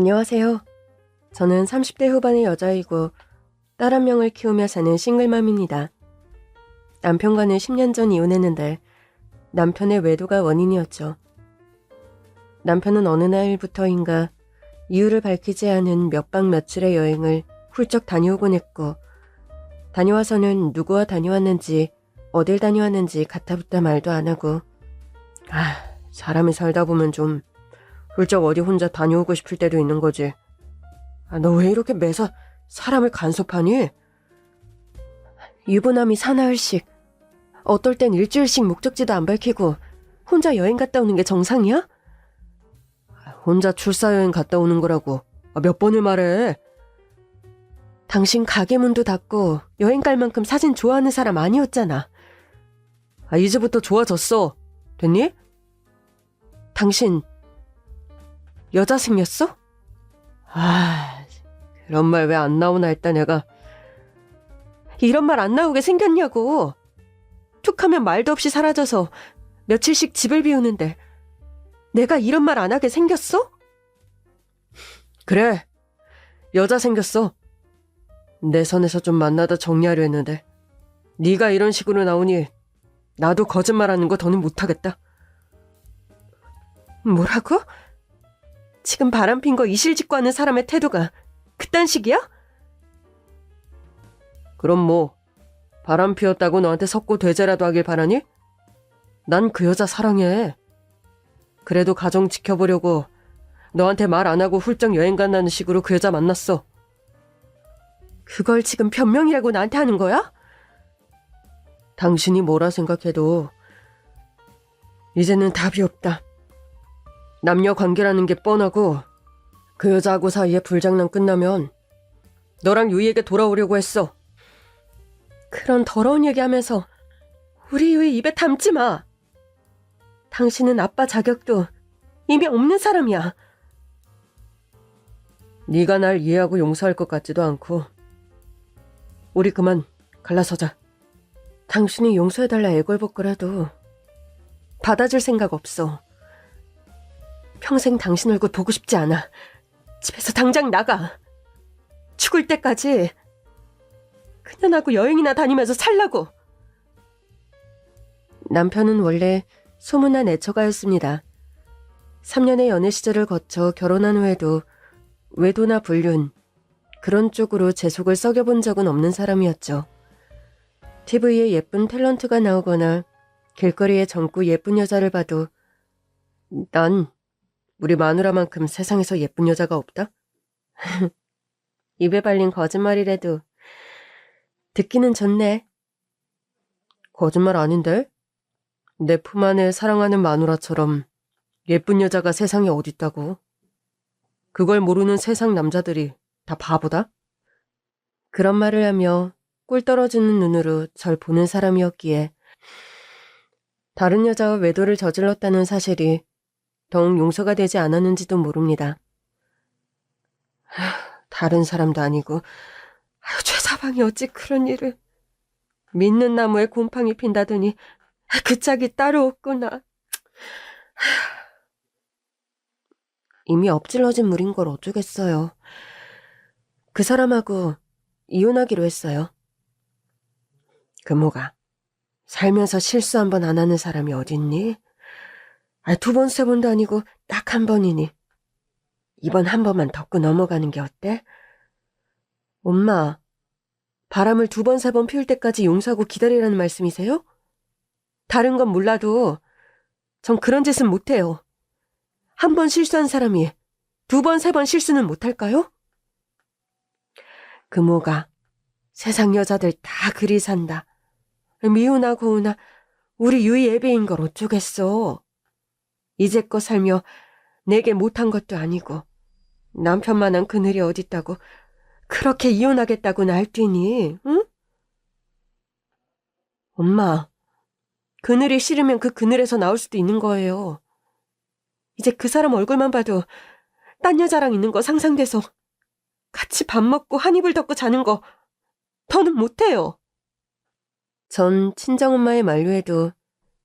안녕하세요. 저는 30대 후반의 여자이고 딸 한 명을 키우며 사는 싱글맘입니다. 남편과는 10년 전 이혼했는데 남편의 외도가 원인이었죠. 남편은 어느 날부터인가 이유를 밝히지 않은 몇 박 며칠의 여행을 훌쩍 다녀오곤 했고, 다녀와서는 누구와 다녀왔는지 어딜 다녀왔는지 가타부타 말도 안 하고, 사람이 살다 보면 좀 훌쩍 어디 혼자 다녀오고 싶을 때도 있는 거지. 너 왜 이렇게 매사 사람을 간섭하니? 유부남이 사나흘씩, 어떨 땐 일주일씩 목적지도 안 밝히고 혼자 여행 갔다 오는 게 정상이야? 혼자 출사여행 갔다 오는 거라고 몇 번을 말해. 당신 가게 문도 닫고 여행 갈 만큼 사진 좋아하는 사람 아니었잖아. 이제부터 좋아졌어. 됐니? 당신 여자 생겼어? 그런 말 왜 안 나오나 했다 내가. 이런 말 안 나오게 생겼냐고. 툭 하면 말도 없이 사라져서 며칠씩 집을 비우는데 내가 이런 말 안 하게 생겼어? 그래, 여자 생겼어. 내 선에서 좀 만나다 정리하려 했는데 네가 이런 식으로 나오니 나도 거짓말하는 거 더는 못하겠다. 뭐라고? 지금 바람핀 거 이실직고 하는 사람의 태도가 그딴 식이야? 그럼 뭐 바람 피웠다고 너한테 석고대죄라도 하길 바라니? 난 그 여자 사랑해. 그래도 가정 지켜보려고 너한테 말 안 하고 훌쩍 여행 간다는 식으로 그 여자 만났어. 그걸 지금 변명이라고 나한테 하는 거야? 당신이 뭐라 생각해도 이제는 답이 없다. 남녀 관계라는 게 뻔하고 그 여자하고 사이에 불장난 끝나면 너랑 유이에게 돌아오려고 했어. 그런 더러운 얘기하면서 우리 유이 입에 담지 마. 당신은 아빠 자격도 이미 없는 사람이야. 네가 날 이해하고 용서할 것 같지도 않고 우리 그만 갈라서자. 당신이 용서해달라 애걸복걸해도 받아줄 생각 없어. 평생 당신 얼굴 보고 싶지 않아. 집에서 당장 나가. 죽을 때까지 그년하고 여행이나 다니면서 살라고. 남편은 원래 소문난 애처가였습니다. 3년의 연애 시절을 거쳐 결혼한 후에도 외도나 불륜, 그런 쪽으로 제 속을 썩여본 적은 없는 사람이었죠. TV에 예쁜 탤런트가 나오거나 길거리에 젊고 예쁜 여자를 봐도 난 우리 마누라만큼 세상에서 예쁜 여자가 없다? 입에 발린 거짓말이라도 듣기는 좋네. 거짓말 아닌데? 내 품 안에 사랑하는 마누라처럼 예쁜 여자가 세상에 어딨다고. 그걸 모르는 세상 남자들이 다 바보다? 그런 말을 하며 꿀 떨어지는 눈으로 절 보는 사람이었기에 다른 여자와 외도를 저질렀다는 사실이 더욱 용서가 되지 않았는지도 모릅니다. 다른 사람도 아니고 최사방이 어찌 그런 일을. 믿는 나무에 곰팡이 핀다더니 그 짝이 따로 없구나. 이미 엎질러진 물인 걸 어쩌겠어요. 그 사람하고 이혼하기로 했어요. 금호가 살면서 실수 한 번 안 하는 사람이 어딨니? 2번, 3번도 아니고 딱 한 번이니 이번 한 번만 덮고 넘어가는 게 어때? 엄마, 바람을 2번, 3번 피울 때까지 용서하고 기다리라는 말씀이세요? 다른 건 몰라도 전 그런 짓은 못해요. 한 번 실수한 사람이 2번, 3번 실수는 못할까요? 금호가 세상 여자들 다 그리 산다. 미우나 고우나 우리 유이 애비인 걸 어쩌겠어. 이제껏 살며 내게 못한 것도 아니고 남편만한 그늘이 어딨다고 그렇게 이혼하겠다고 날뛰니, 응? 엄마, 그늘이 싫으면 그 그늘에서 나올 수도 있는 거예요. 이제 그 사람 얼굴만 봐도 딴 여자랑 있는 거 상상돼서 같이 밥 먹고 한 이불 덮고 자는 거 더는 못해요. 전 친정엄마의 만류에도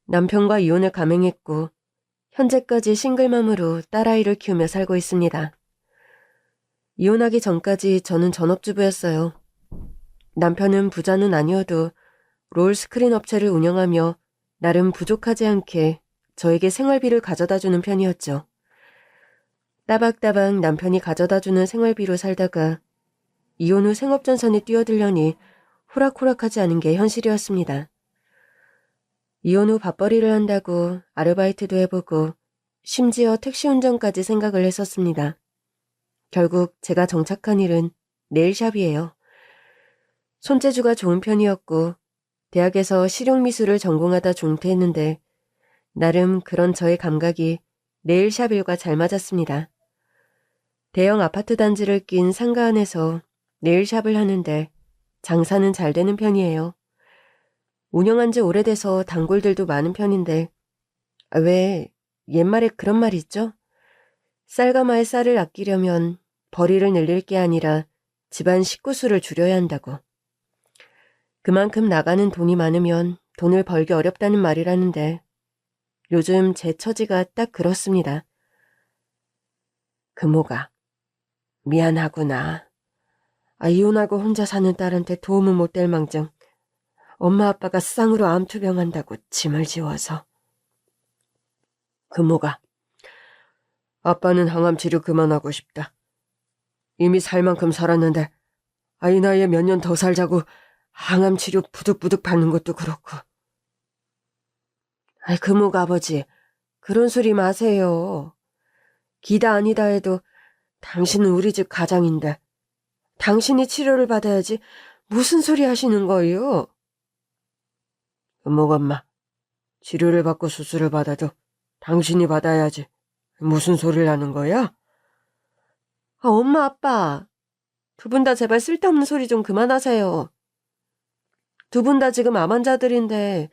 남편과 이혼을 감행했고 현재까지 싱글맘으로 딸아이를 키우며 살고 있습니다. 이혼하기 전까지 저는 전업주부였어요. 남편은 부자는 아니어도 롤 스크린 업체를 운영하며 나름 부족하지 않게 저에게 생활비를 가져다주는 편이었죠. 따박따박 남편이 가져다주는 생활비로 살다가 이혼 후 생업전선에 뛰어들려니 호락호락하지 않은 게 현실이었습니다. 이혼 후 밥벌이를 한다고 아르바이트도 해보고 심지어 택시 운전까지 생각을 했었습니다. 결국 제가 정착한 일은 네일샵이에요. 손재주가 좋은 편이었고 대학에서 실용미술을 전공하다 중퇴했는데 나름 그런 저의 감각이 네일샵 일과 잘 맞았습니다. 대형 아파트 단지를 낀 상가 안에서 네일샵을 하는데 장사는 잘 되는 편이에요. 운영한 지 오래돼서 단골들도 많은 편인데 왜 옛말에 그런 말 있죠? 쌀가마에 쌀을 아끼려면 벌이를 늘릴 게 아니라 집안 식구수를 줄여야 한다고. 그만큼 나가는 돈이 많으면 돈을 벌기 어렵다는 말이라는데 요즘 제 처지가 딱 그렇습니다. 금호가 미안하구나. 이혼하고 혼자 사는 딸한테 도움은 못 될 망정 엄마 아빠가 쌍으로 암투병한다고 짐을 지워서. 금호가 아빠는 항암 치료 그만하고 싶다. 이미 살 만큼 살았는데 이 나이에 몇 년 더 살자고 항암 치료 부득부득 받는 것도 그렇고. 금호가 아버지 그런 소리 마세요. 기다 아니다 해도 당신은 우리 집 가장인데 당신이 치료를 받아야지 무슨 소리 하시는 거예요? 금호가 엄마 치료를 받고 수술을 받아도 당신이 받아야지 무슨 소리를 하는 거야? 엄마 아빠 두 분 다 제발 쓸데없는 소리 좀 그만하세요. 두 분 다 지금 암 환자들인데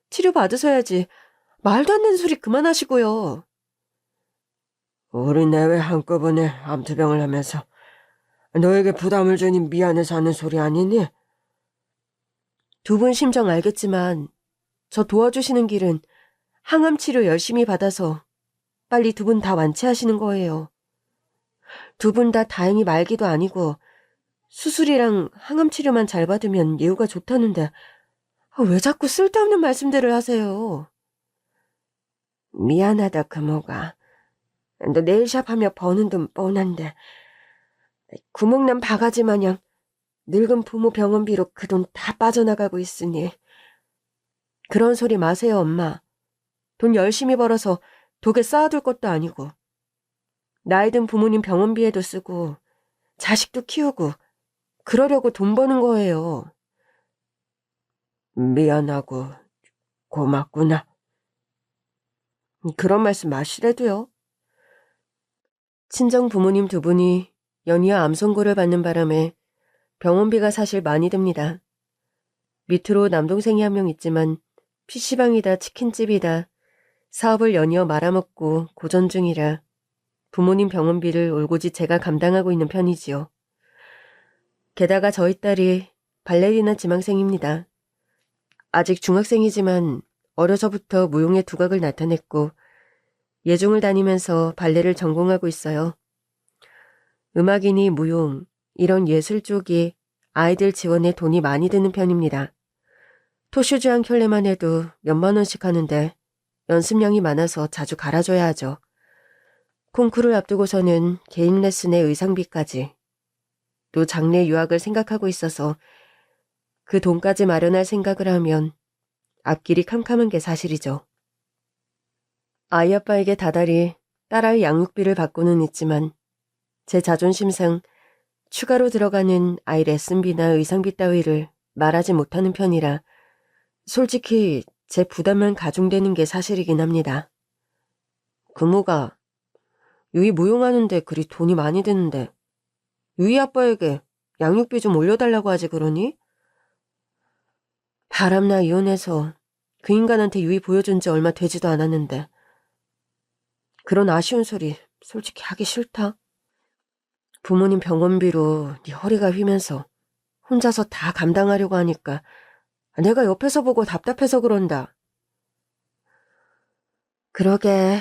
치료 받으셔야지. 말도 안 되는 소리 그만하시고요. 우리 내외 한꺼번에 암투병을 하면서 너에게 부담을 주니 미안해서 하는 소리 아니니? 두 분 심정 알겠지만 저 도와주시는 길은 항암 치료 열심히 받아서 빨리 두 분 다 완치하시는 거예요. 두 분 다 다행히 말기도 아니고 수술이랑 항암 치료만 잘 받으면 예후가 좋다는데 왜 자꾸 쓸데없는 말씀들을 하세요? 미안하다 금호가. 너 네일샵 하며 버는 돈 뻔한데 구멍난 바가지 마냥 늙은 부모 병원비로 그 돈 다 빠져나가고 있으니. 그런 소리 마세요 엄마. 돈 열심히 벌어서 독에 쌓아둘 것도 아니고 나이 든 부모님 병원비에도 쓰고 자식도 키우고 그러려고 돈 버는 거예요. 미안하고 고맙구나. 그런 말씀 마시래도요. 친정 부모님 두 분이 연이어 암 선고를 받는 바람에 병원비가 사실 많이 듭니다. 밑으로 남동생이 한 명 있지만 PC방이다 치킨집이다 사업을 연이어 말아먹고 고전 중이라 부모님 병원비를 올고지 제가 감당하고 있는 편이지요. 게다가 저희 딸이 발레리나 지망생입니다. 아직 중학생이지만 어려서부터 무용의 두각을 나타냈고 예중을 다니면서 발레를 전공하고 있어요. 음악이니 무용, 이런 예술 쪽이 아이들 지원에 돈이 많이 드는 편입니다. 토슈즈 한 켤레만 해도 몇만 원씩 하는데 연습량이 많아서 자주 갈아줘야 하죠. 콩쿠르를 앞두고서는 개인 레슨에 의상비까지. 또 장래 유학을 생각하고 있어서 그 돈까지 마련할 생각을 하면 앞길이 캄캄한 게 사실이죠. 아이 아빠에게 다달이 딸아이 양육비를 받고는 있지만 제 자존심상 추가로 들어가는 아이 레슨비나 의상비 따위를 말하지 못하는 편이라 솔직히 제 부담만 가중되는 게 사실이긴 합니다. 금호가 유이 무용하는데 그리 돈이 많이 드는데 유이 아빠에게 양육비 좀 올려달라고 하지 그러니? 바람나 이혼해서 그 인간한테 유이 보여준 지 얼마 되지도 않았는데 그런 아쉬운 소리 솔직히 하기 싫다. 부모님 병원비로 네 허리가 휘면서 혼자서 다 감당하려고 하니까 내가 옆에서 보고 답답해서 그런다. 그러게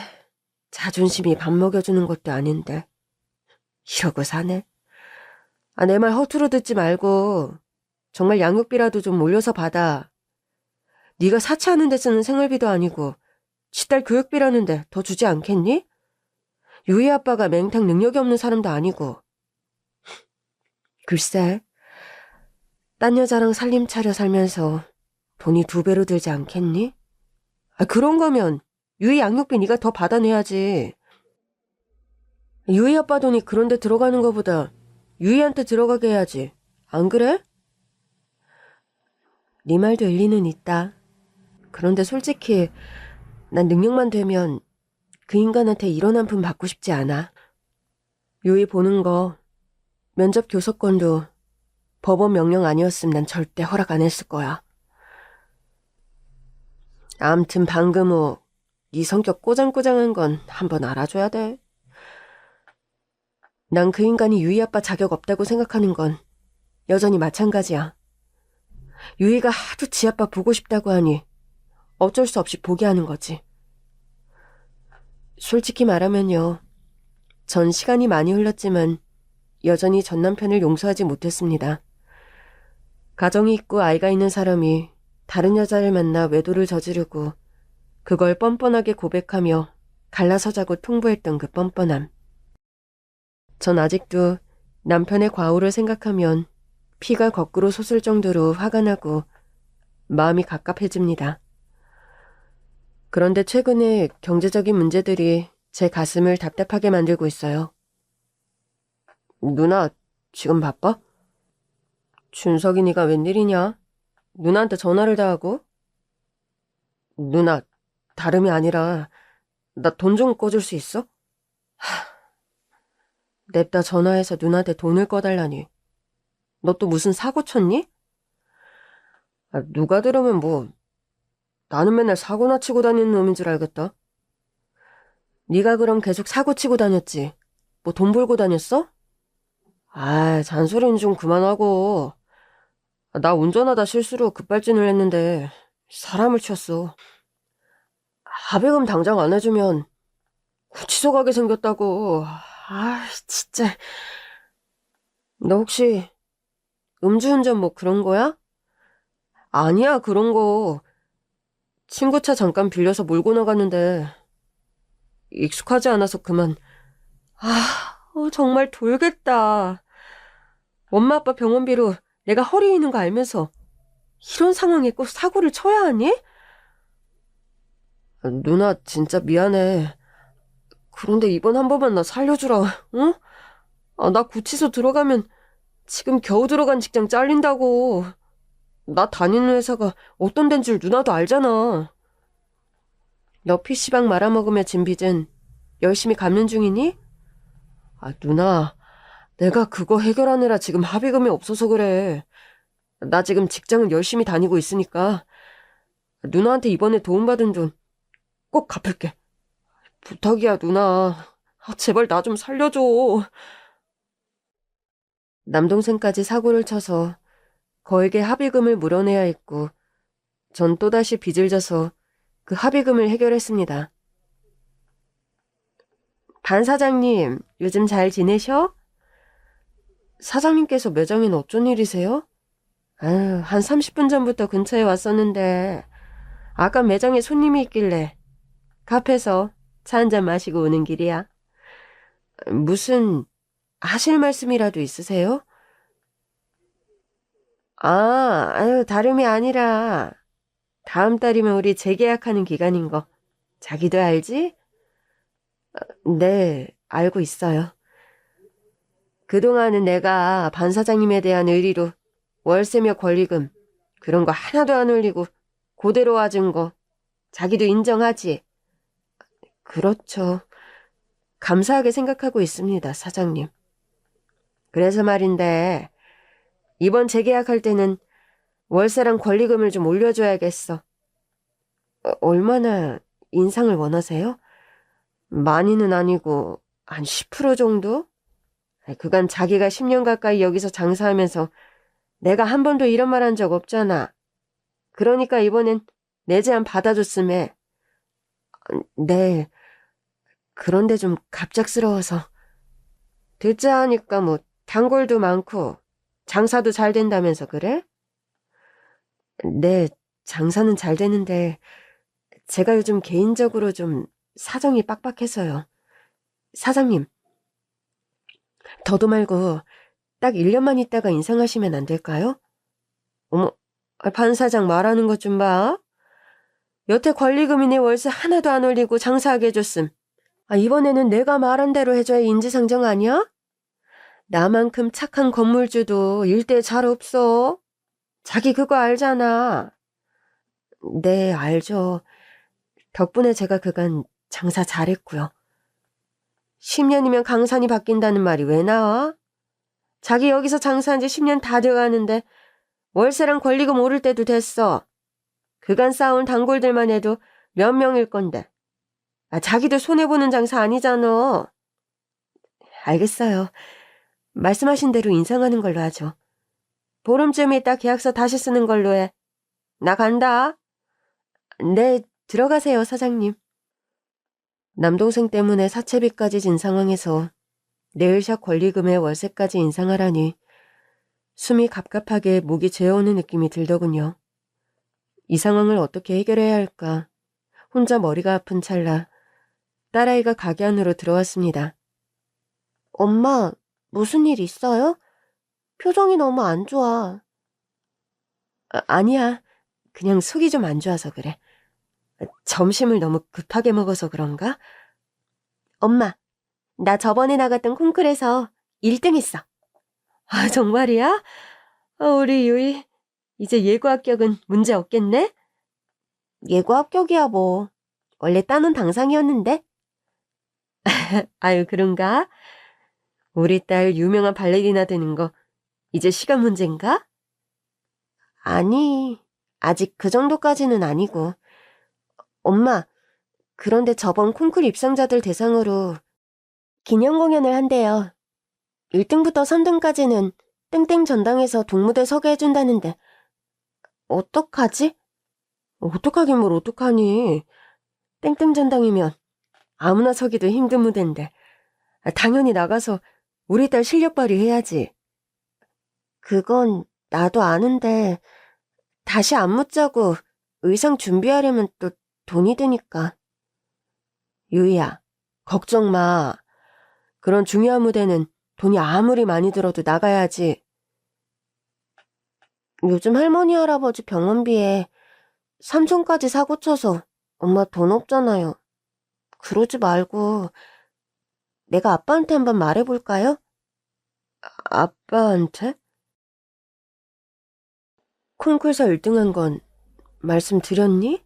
자존심이 밥 먹여주는 것도 아닌데 이러고 사네. 내 말 허투루 듣지 말고 정말 양육비라도 좀 올려서 받아. 네가 사치하는 데 쓰는 생활비도 아니고 지 딸 교육비라는데 더 주지 않겠니? 유희 아빠가 맹탕 능력이 없는 사람도 아니고. 글쎄, 딴 여자랑 살림 차려 살면서 돈이 2배로 들지 않겠니? 그런 거면 유희 양육비 네가 더 받아내야지. 유희 아빠 돈이 그런 데 들어가는 거보다 유희한테 들어가게 해야지. 안 그래? 네 말도 일리는 있다. 그런데 솔직히 난 능력만 되면 그 인간한테 이런 한 푼 받고 싶지 않아. 유희 보는 거, 면접 교섭권도 법원 명령 아니었으면 난 절대 허락 안 했을 거야. 암튼 방금 후 네 성격 꼬장꼬장한 건 한번 알아줘야 돼. 난 그 인간이 유희 아빠 자격 없다고 생각하는 건 여전히 마찬가지야. 유희가 하도 지 아빠 보고 싶다고 하니 어쩔 수 없이 보게 하는 거지. 솔직히 말하면요. 전 시간이 많이 흘렀지만 여전히 전 남편을 용서하지 못했습니다. 가정이 있고 아이가 있는 사람이 다른 여자를 만나 외도를 저지르고 그걸 뻔뻔하게 고백하며 갈라서자고 통보했던 그 뻔뻔함. 전 아직도 남편의 과오를 생각하면 피가 거꾸로 솟을 정도로 화가 나고 마음이 갑갑해집니다. 그런데 최근에 경제적인 문제들이 제 가슴을 답답하게 만들고 있어요. 누나, 지금 바빠? 준석이니가 웬일이냐? 누나한테 전화를 다 하고? 누나, 다름이 아니라 나 돈 좀 꿔줄 수 있어? 냅다 전화해서 누나한테 돈을 꺼달라니. 너 또 무슨 사고 쳤니? 누가 들으면 뭐 나는 맨날 사고나 치고 다니는 놈인 줄 알겠다. 네가 그럼 계속 사고 치고 다녔지? 뭐 돈 벌고 다녔어? 잔소리는 좀 그만하고. 나 운전하다 실수로 급발진을 했는데 사람을 쳤어. 합의금 당장 안 해주면 구치소 가게 생겼다고. 진짜. 너 혹시 음주운전 뭐 그런 거야? 아니야, 그런 거. 친구 차 잠깐 빌려서 몰고 나갔는데 익숙하지 않아서 그만. 정말 돌겠다. 엄마 아빠 병원비로 내가 허리에 있는 거 알면서 이런 상황에 꼭 사고를 쳐야 하니? 누나 진짜 미안해. 그런데 이번 한 번만 나 살려주라. 응? 나 구치소 들어가면 지금 겨우 들어간 직장 잘린다고. 나 다니는 회사가 어떤 데인 줄 누나도 알잖아. 너 PC방 말아먹으며 진 빚은 열심히 갚는 중이니? 누나, 내가 그거 해결하느라 지금 합의금이 없어서 그래. 나 지금 직장은 열심히 다니고 있으니까 누나한테 이번에 도움받은 돈 꼭 갚을게. 부탁이야, 누나. 제발 나 좀 살려줘. 남동생까지 사고를 쳐서 거액의 합의금을 물어내야 했고 전 또다시 빚을 져서 그 합의금을 해결했습니다. 반 사장님, 요즘 잘 지내셔? 사장님께서 매장에는 어쩐 일이세요? 한 30분 전부터 근처에 왔었는데 아까 매장에 손님이 있길래 카페에서 차 한잔 마시고 오는 길이야. 무슨 하실 말씀이라도 있으세요? 다름이 아니라 다음 달이면 우리 재계약하는 기간인 거 자기도 알지? 네, 알고 있어요. 그동안은 내가 반 사장님에 대한 의리로 월세며 권리금 그런 거 하나도 안 올리고 그대로 와준 거 자기도 인정하지? 그렇죠. 감사하게 생각하고 있습니다, 사장님. 그래서 말인데 이번 재계약할 때는 월세랑 권리금을 좀 올려줘야겠어. 얼마나 인상을 원하세요? 많이는 아니고 한 10% 정도? 그간 자기가 10년 가까이 여기서 장사하면서 내가 한 번도 이런 말 한 적 없잖아. 그러니까 이번엔 내 제안 받아줬음에. 네, 그런데 좀 갑작스러워서. 듣자 하니까 뭐 단골도 많고 장사도 잘 된다면서 그래? 네, 장사는 잘 되는데 제가 요즘 개인적으로 좀 사정이 빡빡해서요. 사장님, 더도 말고 딱 1년만 있다가 인상하시면 안 될까요? 어머, 반 사장 말하는 것 좀 봐. 여태 권리금이네 월세 하나도 안 올리고 장사하게 해줬음. 이번에는 내가 말한 대로 해줘야 인지상정 아니야? 나만큼 착한 건물주도 일대 잘 없어. 자기 그거 알잖아. 네, 알죠. 덕분에 제가 그간 장사 잘했고요. 10년이면 강산이 바뀐다는 말이 왜 나와? 자기 여기서 장사한 지 10년 다 돼가는데 월세랑 권리금 오를 때도 됐어. 그간 쌓아온 단골들만 해도 몇 명일 건데. 자기도 손해보는 장사 아니잖아. 알겠어요. 말씀하신 대로 인상하는 걸로 하죠. 보름쯤 있다 계약서 다시 쓰는 걸로 해. 나 간다. 네, 들어가세요, 사장님. 남동생 때문에 사채비까지 진 상황에서 네일샵 권리금에 월세까지 인상하라니 숨이 갑갑하게 목이 죄어오는 느낌이 들더군요. 이 상황을 어떻게 해결해야 할까? 혼자 머리가 아픈 찰나 딸아이가 가게 안으로 들어왔습니다. 엄마, 무슨 일 있어요? 표정이 너무 안 좋아. 아니야. 그냥 속이 좀 안 좋아서 그래. 점심을 너무 급하게 먹어서 그런가? 엄마, 나 저번에 나갔던 콩쿨에서 1등 했어. 정말이야? 우리 유이, 이제 예고 합격은 문제 없겠네? 예고 합격이야 뭐. 원래 따놓은 당상이었는데. 아유, 그런가? 우리 딸 유명한 발레리나 되는 거 이제 시간 문제인가? 아니, 아직 그 정도까지는 아니고. 엄마, 그런데 저번 콩쿨 입상자들 대상으로 기념 공연을 한대요. 1등부터 3등까지는 땡땡 전당에서 동무대 서게 해준다는데 어떡하지? 어떡하긴 뭘 어떡하니. 땡땡 전당이면 아무나 서기도 힘든 무대인데 당연히 나가서 우리 딸 실력 발휘해야지. 그건 나도 아는데 다시 안무 짜고 의상 준비하려면 또 돈이 드니까. 유이야, 걱정 마. 그런 중요한 무대는 돈이 아무리 많이 들어도 나가야지. 요즘 할머니 할아버지 병원비에 삼촌까지 사고 쳐서 엄마 돈 없잖아요. 그러지 말고 내가 아빠한테 한번 말해볼까요? 아빠한테? 콩쿨에서 1등한 건 말씀드렸니?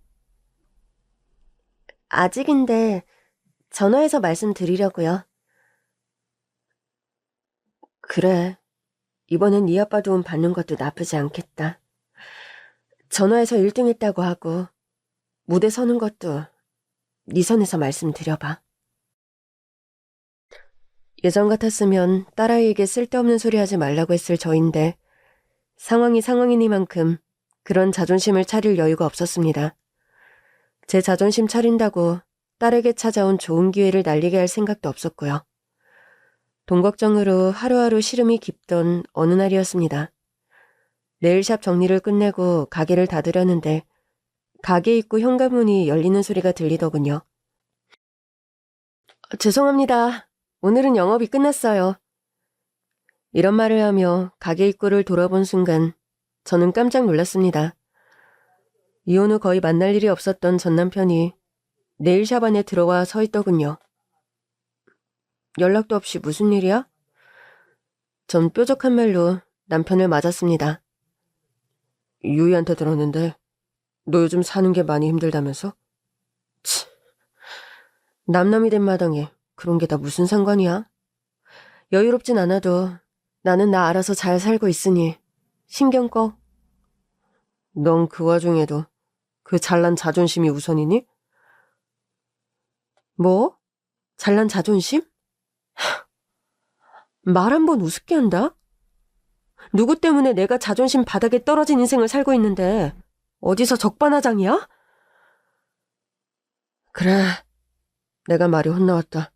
아직인데 전화해서 말씀드리려고요. 그래. 이번엔 네 아빠 도움 받는 것도 나쁘지 않겠다. 전화해서 1등 했다고 하고 무대 서는 것도 네 선에서 말씀드려봐. 예전 같았으면 딸아이에게 쓸데없는 소리 하지 말라고 했을 저인데 상황이 상황이니만큼 그런 자존심을 차릴 여유가 없었습니다. 제 자존심 차린다고 딸에게 찾아온 좋은 기회를 날리게 할 생각도 없었고요. 돈 걱정으로 하루하루 시름이 깊던 어느 날이었습니다. 네일샵 정리를 끝내고 가게를 닫으려는데 가게 입구 현관문이 열리는 소리가 들리더군요. 죄송합니다. 오늘은 영업이 끝났어요. 이런 말을 하며 가게 입구를 돌아본 순간 저는 깜짝 놀랐습니다. 이혼 후 거의 만날 일이 없었던 전 남편이 네일샵 안에 들어와 서 있더군요. 연락도 없이 무슨 일이야? 전 뾰족한 말로 남편을 맞았습니다. 유이한테 들었는데 너 요즘 사는 게 많이 힘들다면서? 치, 남남이 된 마당에 그런 게 다 무슨 상관이야? 여유롭진 않아도 나는 나 알아서 잘 살고 있으니 신경 꺼. 넌 그 와중에도 그 잘난 자존심이 우선이니? 뭐? 잘난 자존심? 말 한 번 우습게 한다? 누구 때문에 내가 자존심 바닥에 떨어진 인생을 살고 있는데 어디서 적반하장이야? 그래, 내가 말이 혼나왔다.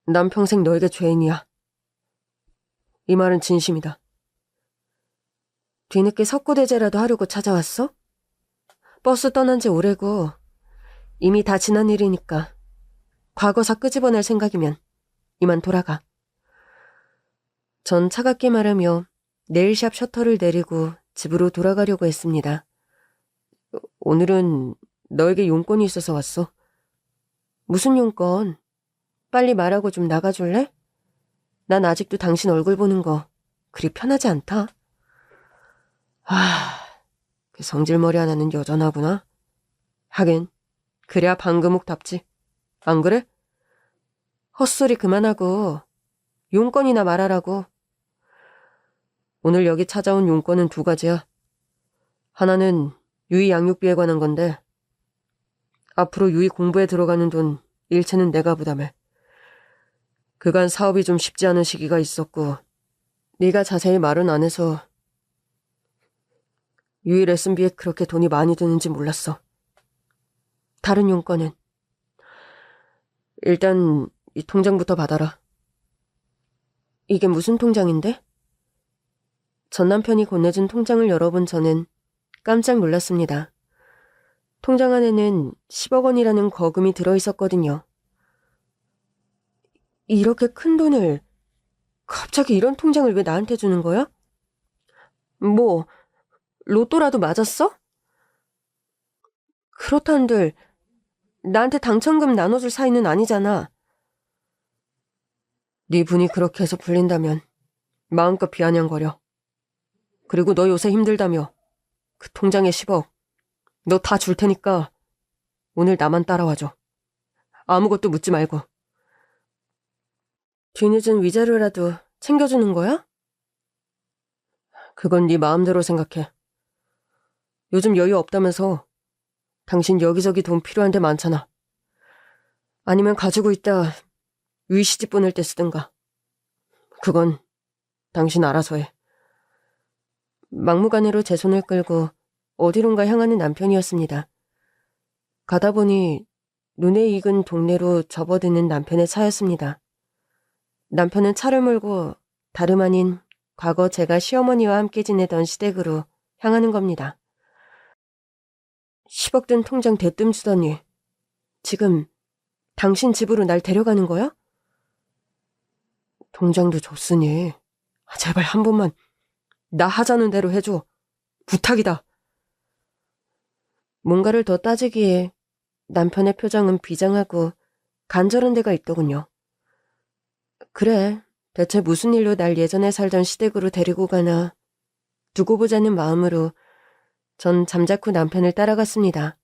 난 평생 너에게 죄인이야. 이 말은 진심이다. 뒤늦게 석고대제라도 하려고 찾아왔어? 버스 떠난 지 오래고 이미 다 지난 일이니까 과거사 끄집어낼 생각이면 이만 돌아가. 전 차갑게 말하며 네일샵 셔터를 내리고 집으로 돌아가려고 했습니다. 오늘은 너에게 용건이 있어서 왔어. 무슨 용건? 빨리 말하고 좀 나가줄래? 난 아직도 당신 얼굴 보는 거 그리 편하지 않다. 그 성질머리 하나는 여전하구나. 하긴 그래야 방금옥답지. 안 그래? 헛소리 그만하고 용건이나 말하라고. 오늘 여기 찾아온 용건은 두 가지야. 하나는 유이 양육비에 관한 건데 앞으로 유이 공부에 들어가는 돈 일체는 내가 부담해. 그간 사업이 좀 쉽지 않은 시기가 있었고 네가 자세히 말은 안 해서 유이 레슨비에 그렇게 돈이 많이 드는지 몰랐어. 다른 용건은 일단 이 통장부터 받아라. 이게 무슨 통장인데? 전 남편이 건네준 통장을 열어본 저는 깜짝 놀랐습니다. 통장 안에는 10억 원이라는 거금이 들어있었거든요. 이렇게 큰 돈을 갑자기 이런 통장을 왜 나한테 주는 거야? 뭐 로또라도 맞았어? 그렇다 한들 나한테 당첨금 나눠줄 사이는 아니잖아. 네 분이 그렇게 해서 불린다면 마음껏 비아냥거려. 그리고 너 요새 힘들다며 그 통장에 10억 너 다 줄 테니까 오늘 나만 따라와줘. 아무것도 묻지 말고. 뒤늦은 위자료라도 챙겨주는 거야? 그건 네 마음대로 생각해. 요즘 여유 없다면서 당신 여기저기 돈 필요한 데 많잖아. 아니면 가지고 있다 유이 시집 보낼 때 쓰든가. 그건 당신 알아서 해. 막무가내로 제 손을 끌고 어디론가 향하는 남편이었습니다. 가다 보니 눈에 익은 동네로 접어드는 남편의 차였습니다. 남편은 차를 몰고 다름 아닌 과거 제가 시어머니와 함께 지내던 시댁으로 향하는 겁니다. 10억 든 통장 대뜸 주더니 지금 당신 집으로 날 데려가는 거야? 통장도 줬으니 제발 한 번만 나 하자는 대로 해줘. 부탁이다. 뭔가를 더 따지기에 남편의 표정은 비장하고 간절한 데가 있더군요. 그래, 대체 무슨 일로 날 예전에 살던 시댁으로 데리고 가나 두고 보자는 마음으로 전 잠자코 남편을 따라갔습니다.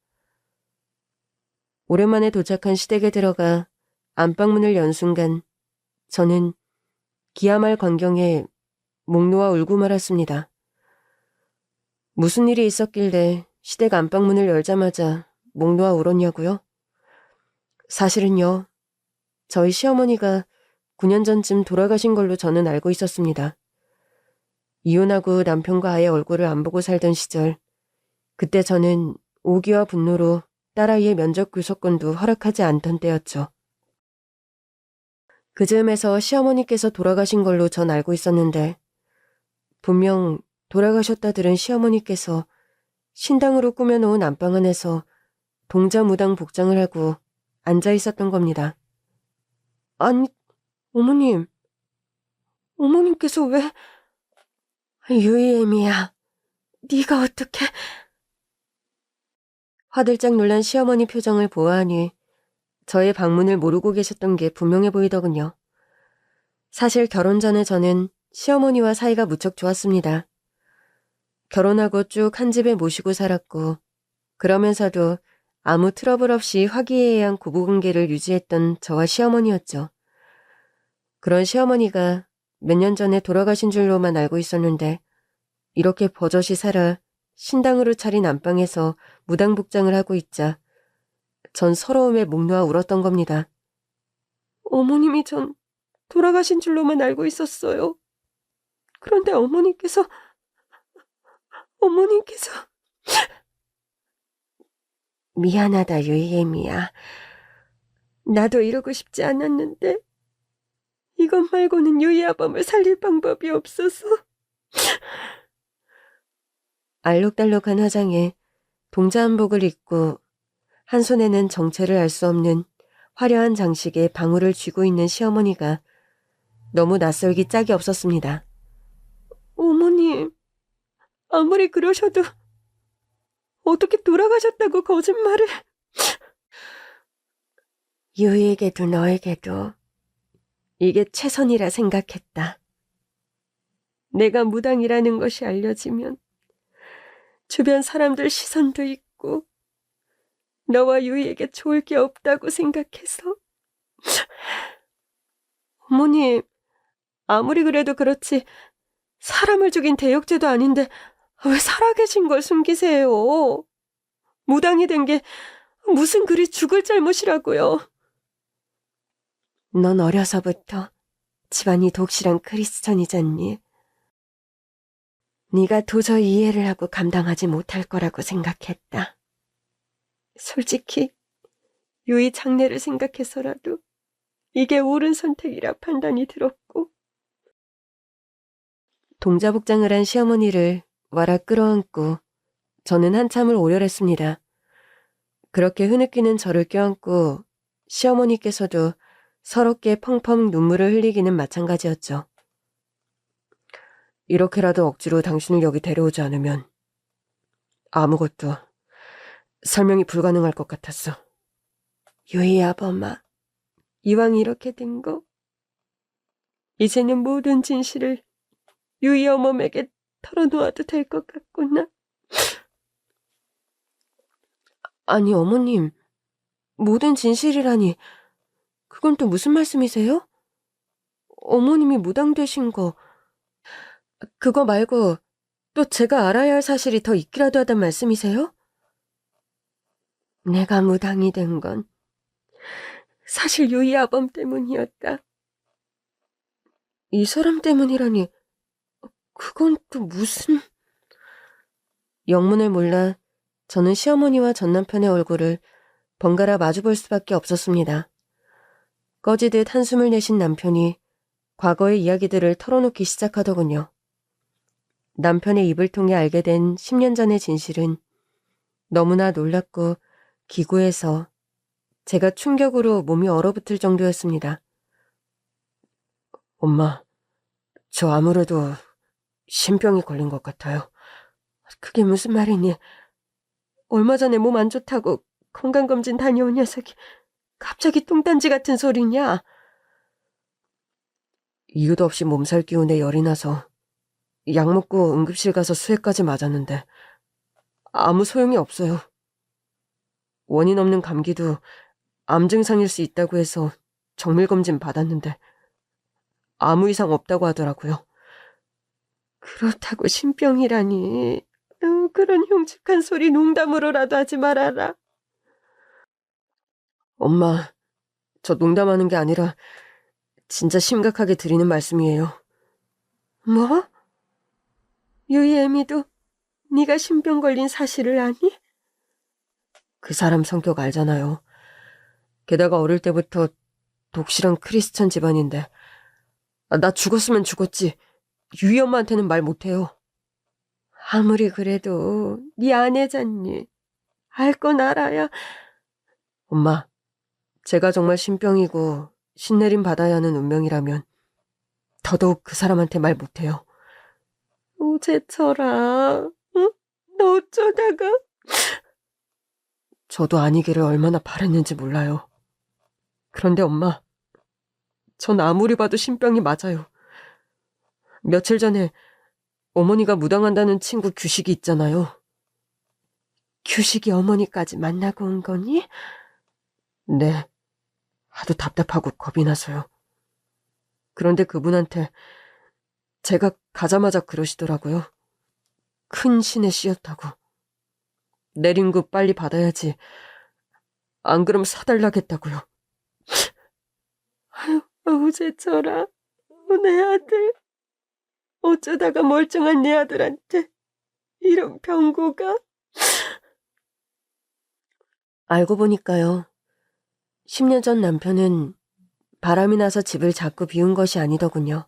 오랜만에 도착한 시댁에 들어가 안방문을 연 순간 저는 기아말 광경에 목 놓아 울고 말았습니다. 무슨 일이 있었길래 시댁 안방문을 열자마자 목 놓아 울었냐고요? 사실은요, 저희 시어머니가 9년 전쯤 돌아가신 걸로 저는 알고 있었습니다. 이혼하고 남편과 아예 얼굴을 안 보고 살던 시절, 그때 저는 오기와 분노로 딸아이의 면접 교섭권도 허락하지 않던 때였죠. 그 즈음에서 시어머니께서 돌아가신 걸로 전 알고 있었는데 분명 돌아가셨다 들은 시어머니께서 신당으로 꾸며놓은 안방 안에서 동자무당 복장을 하고 앉아 있었던 겁니다. 아니, 어머님께서 왜... 유이애미야, 네가 어떻게... 화들짝 놀란 시어머니 표정을 보아하니 저의 방문을 모르고 계셨던 게 분명해 보이더군요. 사실 결혼 전에 저는 시어머니와 사이가 무척 좋았습니다. 결혼하고 쭉 한 집에 모시고 살았고 그러면서도 아무 트러블 없이 화기애애한 고부관계를 유지했던 저와 시어머니였죠. 그런 시어머니가 몇 년 전에 돌아가신 줄로만 알고 있었는데 이렇게 버젓이 살아 신당으로 차린 안방에서 무당복장을 하고 있자 전 서러움에 목 놓아 울었던 겁니다. 어머님이 전 돌아가신 줄로만 알고 있었어요. 그런데 어머님께서 미안하다 유이애미야. 나도 이러고 싶지 않았는데 이것 말고는 유이아범을 살릴 방법이 없어서. 알록달록한 화장에 동자 한복을 입고 한 손에는 정체를 알 수 없는 화려한 장식에 방울을 쥐고 있는 시어머니가 너무 낯설기 짝이 없었습니다. 어머님, 아무리 그러셔도 어떻게 돌아가셨다고 거짓말을. 유이에게도 너에게도 이게 최선이라 생각했다. 내가 무당이라는 것이 알려지면 주변 사람들 시선도 있고 너와 유이에게 좋을 게 없다고 생각해서. 어머님, 아무리 그래도 그렇지 사람을 죽인 대역죄도 아닌데 왜 살아계신 걸 숨기세요? 무당이 된 게 무슨 그리 죽을 잘못이라고요. 넌 어려서부터 집안이 독실한 크리스천이잖니. 네가 도저히 이해를 하고 감당하지 못할 거라고 생각했다. 솔직히 유이 장례를 생각해서라도 이게 옳은 선택이라 판단이 들었고. 동자복장을 한 시어머니를 와락 끌어안고 저는 한참을 오열했습니다. 그렇게 흐느끼는 저를 껴안고 시어머니께서도 서럽게 펑펑 눈물을 흘리기는 마찬가지였죠. 이렇게라도 억지로 당신을 여기 데려오지 않으면 아무것도 설명이 불가능할 것 같았어. 유이 아범아, 이왕 이렇게 된 거 이제는 모든 진실을 유이 어멈에게 털어놓아도 될 것 같구나. 아니 어머님, 모든 진실이라니 그건 또 무슨 말씀이세요? 어머님이 무당되신 거 그거 말고 또 제가 알아야 할 사실이 더 있기라도 하단 말씀이세요? 내가 무당이 된 건 사실 유이 아범 때문이었다. 이 사람 때문이라니 그건 또 무슨... 영문을 몰라 저는 시어머니와 전남편의 얼굴을 번갈아 마주볼 수밖에 없었습니다. 꺼지듯 한숨을 내쉰 남편이 과거의 이야기들을 털어놓기 시작하더군요. 남편의 입을 통해 알게 된 10년 전의 진실은 너무나 놀랍고 기구해서 제가 충격으로 몸이 얼어붙을 정도였습니다. 엄마, 저 아무래도 신병이 걸린 것 같아요. 그게 무슨 말이니? 얼마 전에 몸 안 좋다고 건강검진 다녀온 녀석이 갑자기 똥단지 같은 소리냐? 이유도 없이 몸살 기운에 열이 나서 약 먹고 응급실 가서 수액까지 맞았는데 아무 소용이 없어요. 원인 없는 감기도 암 증상일 수 있다고 해서 정밀검진 받았는데 아무 이상 없다고 하더라고요. 그렇다고 신병이라니. 그런 흉측한 소리 농담으로라도 하지 말아라. 엄마, 저 농담하는 게 아니라 진짜 심각하게 드리는 말씀이에요. 뭐? 유이 애미도 네가 신병 걸린 사실을 아니? 그 사람 성격 알잖아요. 게다가 어릴 때부터 독실한 크리스천 집안인데 나 죽었으면 죽었지 유이 엄마한테는 말 못해요. 아무리 그래도 네 아내잖니. 알 건 알아야. 엄마, 제가 정말 신병이고 신내림 받아야 하는 운명이라면 더더욱 그 사람한테 말 못해요. 오재철아, 응? 너 어쩌다가? 저도 아니기를 얼마나 바랬는지 몰라요. 그런데 엄마, 전 아무리 봐도 신병이 맞아요. 며칠 전에 어머니가 무당한다는 친구 규식이 있잖아요. 규식이 어머니까지 만나고 온 거니? 네, 하도 답답하고 겁이 나서요. 그런데 그분한테 제가 가자마자 그러시더라고요. 큰 신에 씌었다고. 내린 거 빨리 받아야지. 안 그럼 사달라겠다고요. 아유, 어제처라. 내 아들. 어쩌다가 멀쩡한 내 아들한테 이런 병고가. 알고 보니까요. 10년 전 남편은 바람이 나서 집을 자꾸 비운 것이 아니더군요.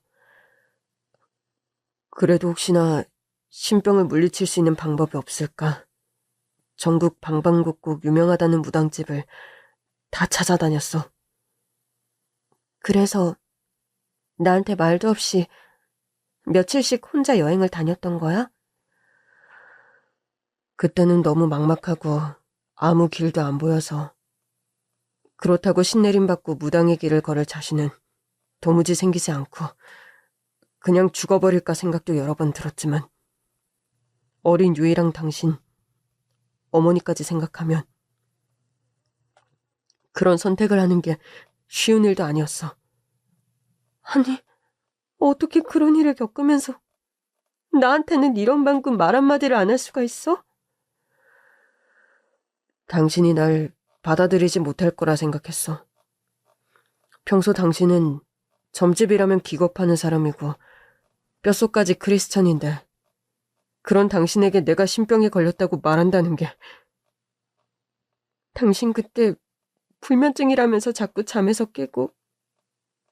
그래도 혹시나 신병을 물리칠 수 있는 방법이 없을까? 전국 방방곡곡 유명하다는 무당집을 다 찾아다녔어. 그래서 나한테 말도 없이 며칠씩 혼자 여행을 다녔던 거야? 그때는 너무 막막하고 아무 길도 안 보여서. 그렇다고 신내림 받고 무당의 길을 걸을 자신은 도무지 생기지 않고 그냥 죽어버릴까 생각도 여러 번 들었지만 어린 유이랑 당신, 어머니까지 생각하면 그런 선택을 하는 게 쉬운 일도 아니었어. 아니, 어떻게 그런 일을 겪으면서 나한테는 이런 방금 말 한마디를 안 할 수가 있어? 당신이 날 받아들이지 못할 거라 생각했어. 평소 당신은 점집이라면 기겁하는 사람이고 뼛속까지 크리스천인데 그런 당신에게 내가 신병에 걸렸다고 말한다는 게. 당신 그때 불면증이라면서 자꾸 잠에서 깨고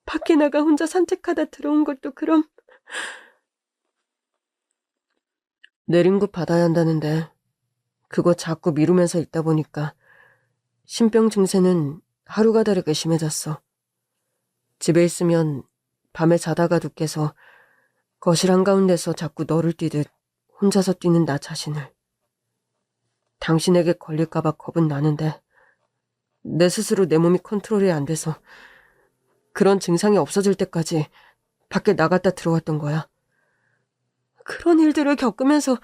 밖에 나가 혼자 산책하다 들어온 것도 그럼. 내린 굿 받아야 한다는데 그거 자꾸 미루면서 있다 보니까 신병 증세는 하루가 다르게 심해졌어. 집에 있으면 밤에 자다가도 깨서 거실 한가운데서 자꾸 너를 뛰듯 혼자서 뛰는 나 자신을. 당신에게 걸릴까봐 겁은 나는데 내 스스로 내 몸이 컨트롤이 안 돼서 그런 증상이 없어질 때까지 밖에 나갔다 들어왔던 거야. 그런 일들을 겪으면서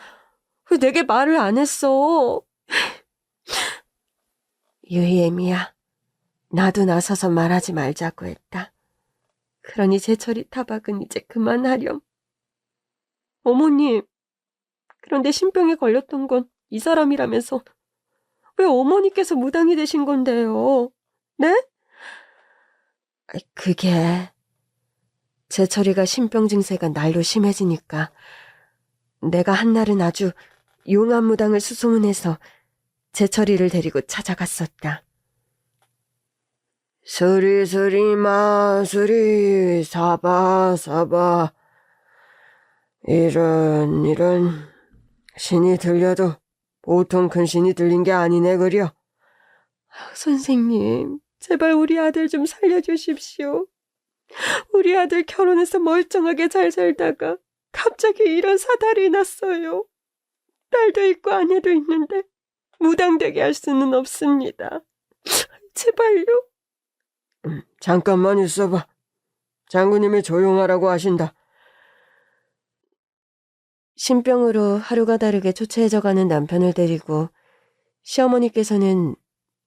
왜 내게 말을 안 했어? 유희애미야, 나도 나서서 말하지 말자고 했다. 그러니 제철이 타박은 이제 그만하렴. 어머님, 그런데 신병에 걸렸던 건 이 사람이라면서 왜 어머니께서 무당이 되신 건데요? 네? 그게 제철이가 신병 증세가 날로 심해지니까 내가 한날은 아주 용한 무당을 수소문해서 제철이를 데리고 찾아갔었다. 스리스리 마스리 사바사바 이런 신이 들려도 보통 큰 신이 들린 게 아니네 그려. 선생님, 제발 우리 아들 좀 살려주십시오. 우리 아들 결혼해서 멀쩡하게 잘 살다가 갑자기 이런 사달이 났어요. 딸도 있고 아내도 있는데 무당되게 할 수는 없습니다. 제발요. 잠깐만 있어봐. 장군님이 조용하라고 하신다. 신병으로 하루가 다르게 초췌해져가는 남편을 데리고 시어머니께서는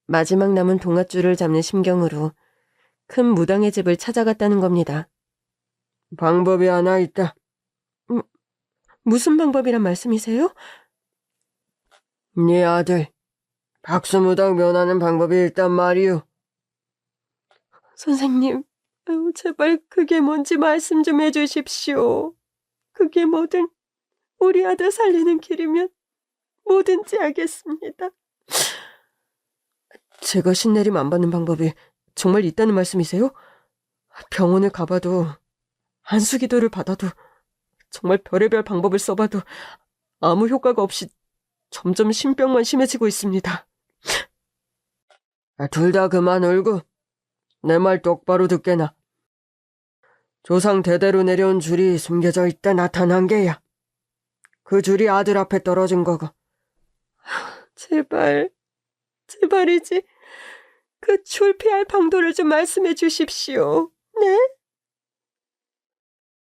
마지막 남은 동아줄을 잡는 심경으로 큰 무당의 집을 찾아갔다는 겁니다. 방법이 하나 있다. 무슨 방법이란 말씀이세요? 네 아들 박수무당 면하는 방법이 있단 말이오. 선생님, 제발 그게 뭔지 말씀 좀 해주십시오. 그게 뭐든 우리 아들 살리는 길이면 뭐든지 하겠습니다. 제가 신내림 안 받는 방법이 정말 있다는 말씀이세요? 병원을 가봐도 안수기도를 받아도 정말 별의별 방법을 써봐도 아무 효과가 없이 점점 신병만 심해지고 있습니다. 둘 다 그만 울고 내 말 똑바로 듣게나. 조상 대대로 내려온 줄이 숨겨져 있다 나타난 게야. 그 줄이 아들 앞에 떨어진 거고. 제발이지. 그 줄 피할 방도를 좀 말씀해 주십시오. 네?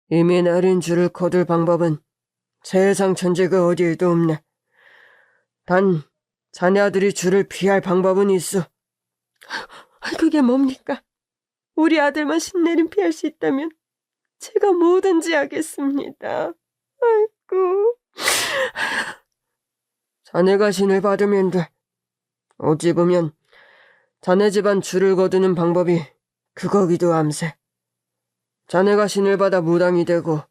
이미 내린 줄을 거둘 방법은 세상 천지 그 어디에도 없네. 단 자네 아들이 줄을 피할 방법은 있어. 그게 뭡니까? 우리 아들만 신내림 피할 수 있다면 제가 뭐든지 하겠습니다. 아이고. 자네가 신을 받으면 돼. 어찌 보면 자네 집안 줄을 거두는 방법이 그거기도 함세. 자네가 신을 받아 무당이 되고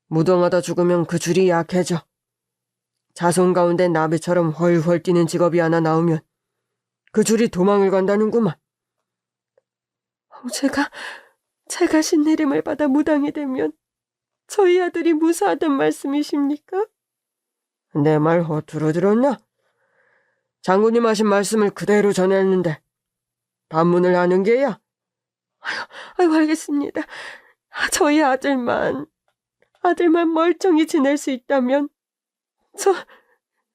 무당하다 죽으면 그 줄이 약해져. 자손 가운데 나비처럼 헐헐 뛰는 직업이 하나 나오면 그 줄이 도망을 간다는구만. 제가 신내림을 받아 무당이 되면 저희 아들이 무사하단 말씀이십니까? 내 말 허투루 들었나? 장군님 하신 말씀을 그대로 전했는데 반문을 하는 게야? 아유, 알겠습니다. 저희 아들만 멀쩡히 지낼 수 있다면 저